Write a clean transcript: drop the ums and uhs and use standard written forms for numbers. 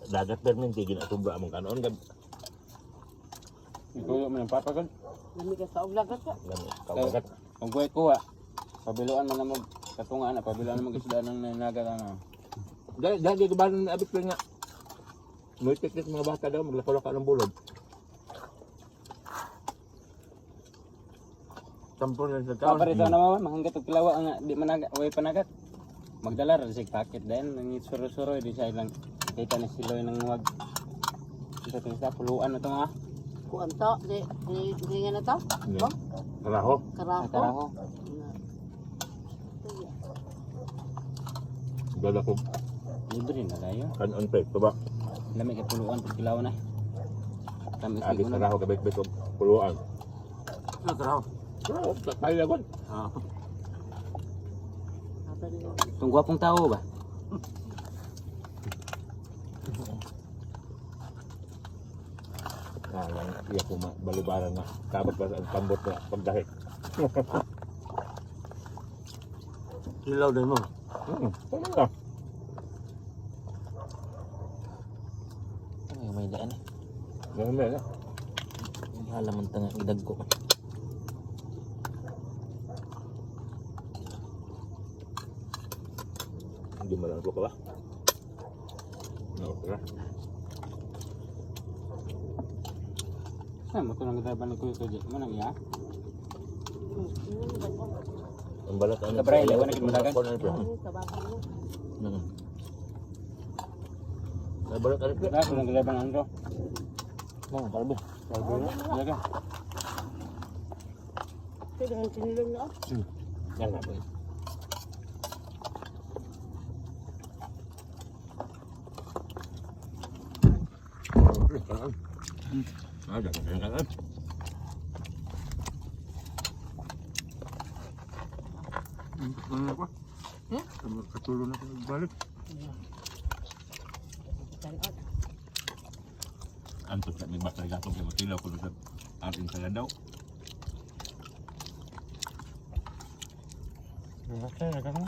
Dagat permin tigil na tubra mong kanon kan. Ikuyo mo ng papa kan. Lami ka sa uglagat ka. Kawagat. Kung kuya kuha, pabiluan mo na mag katunga na, pabiluan mo isda ng nanaga na. Dahil ko ba nang abit ko nga. May tikit mga bata daw maglako-lako ng bulod. Tampon na sa taon. Parito naman mahanggat og kilawa nga di managa way panagat. Magdala ra sig packet din nang suro-suro di sa ilang kita ni siloy nang wag. Isa to sa puluan na to nga. Kuan to, di nga na to. Oh, Karaho. karaho. Karaho. Dala ko Libre na layo. kanon pe. Tuba. Lami ka puluan pag kilaw na. Tamis Agis ko na. karaho kabit-bit ko puluan. Karaho. Oo, kaya lagon. Tung gwapong tao ba? Lang iya ko balibaran na kabot ba ang tambot na pagdahit. Ilaw din mo. Ano na? Ay may daan eh. Ganun na. Halaman tanga idag ko. Hindi mo lang ko ba? Okay. Sa mo to nang driver ni Kuya Kuya. Manang ya? Ang balat ano? Kabray, lawan na kinulagan. Ang balat ano? Na ko nang driver nang ro. Ang kalbo. Kalbo na. Laga. Sige, ang sinilong na. Yan na po. Ada kan? Ano ko? Katulong na ko balik. Antuk tak may bakal gatong kay makilaw ko sa ating saya daw. Okay, laga na.